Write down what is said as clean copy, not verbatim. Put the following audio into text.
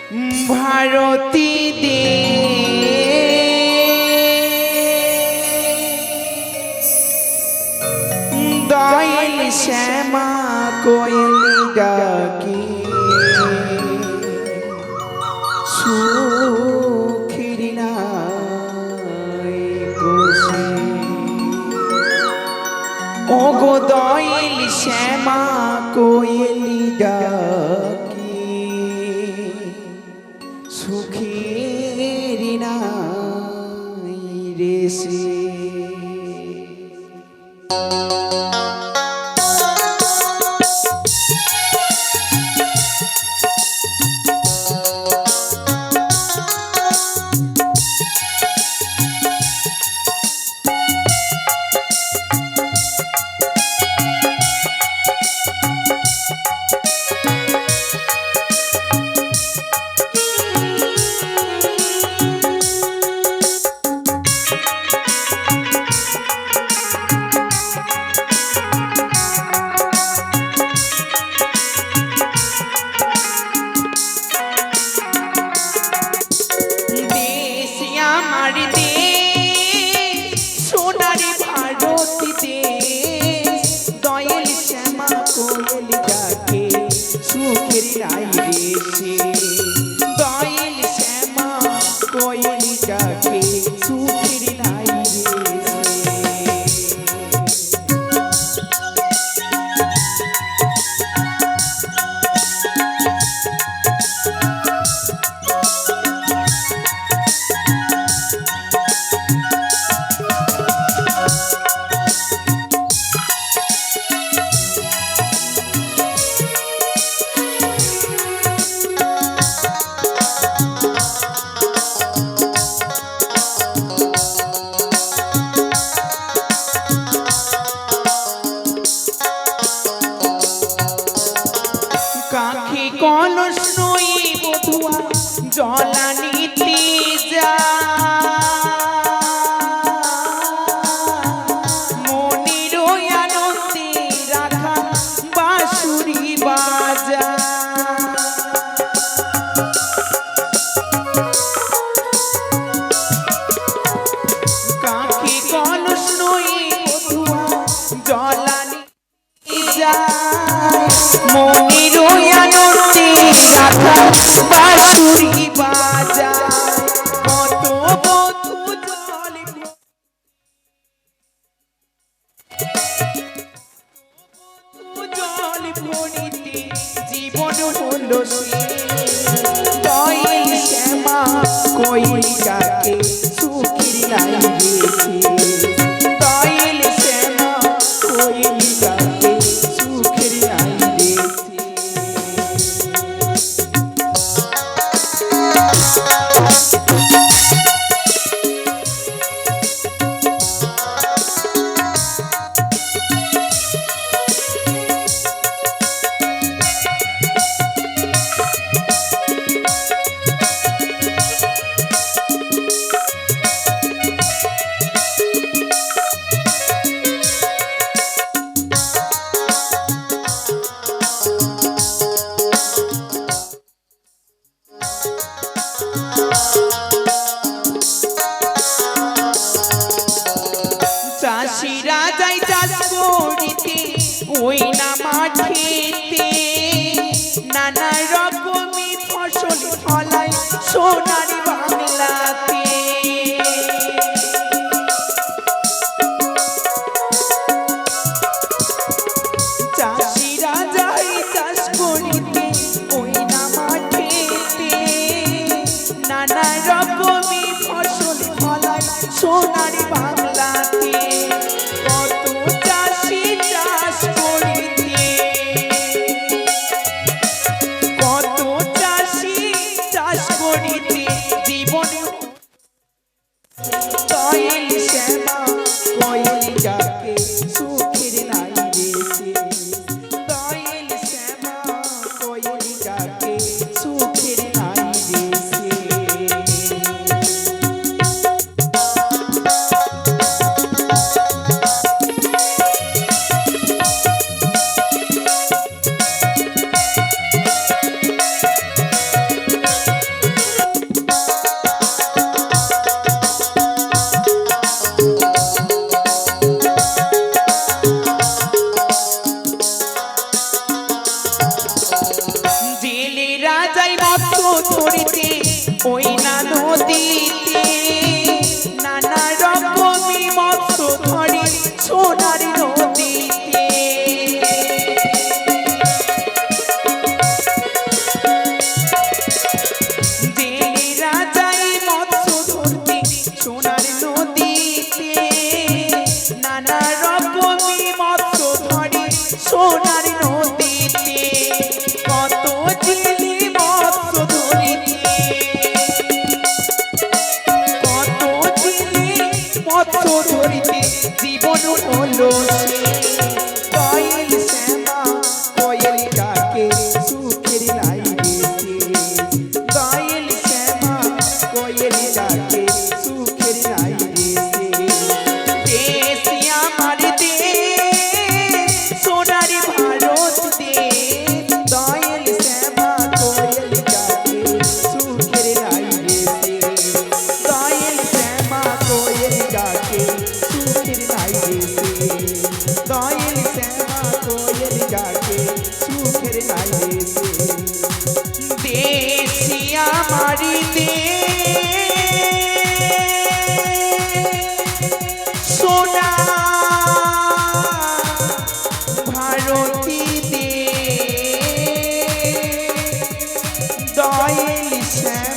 ভারতী দে দয়াল শ্যামা কোয়েলি ডাকি সুখের নাই বসে ওগো দয়াল শ্যামা কোয়েলি ডাকি সুখের নাই রেসে কলস নই বধুয়া জলানিতে যা মনির আনন্দে রাখা বাঁশুরি বাজা কাকে কলস নই বধুয়া জলানিতে যা মনির আনন্দে রাখা বাঁশুরি বাজা কত বধূ জল ভরিতে জীবন হল দয়াল শ্যামা কোয়েলি ডাকে সুখের নাই রেসে দয়াল শ্যামা কোয়েলি ডাকে সুখের নাই রেসে চাষিরা যাই চাষ করিতে ওই না মাঠেতে নানা রকমের ফসল ফলায় সোনার বাংলাতে চাষিরা যাই চাষ করিতে ওই না মাঠেতে নানা রকমের ফসল ফলায় সোনার বাংলাতে কত চাষি চাষ করিতে কত চাষি চাষ করিতে জীবন দয়াল শ্যামা কোয়েলি ডাকে সুখের নাই রেসে দয়াল শ্যামা কোয়েলি ডাকে সুখের নাই রেসে ধরিতে ওই না নদীতে নানা রকমই মৎস্য ধরে সোনার নদীতে। জেলেরা যায় মৎস্য ধরতে সোনার নদীতে নানা রকমই মৎস্য ধরে সোনার নদীতে। কত জেলে মৎস্য ধরিতে কত জেলে মৎস্য ধরিতে জীবন হলো কোয়েল শ্যামা কোয়েল ডাকে সুখের লাইগেছে। কোয়েল শ্যামা কোয়েল ডাকে সুখের লাইগেছে। দেশ আমার দেশ সোনার ভারত দেশ। কোয়েল শ্যামা কোয়েল ডাকে সুখের লাইগেছে। কোয়েল শ্যামা কোয়েল ডাকে সুখের লাইগেছে। কোয়েল শ্যামা কোয়েল ডাকে সুখের লাইগেছে। দেশ আমার দেশ সোনা ভারতী দেশ। কোয়েল শ্যামা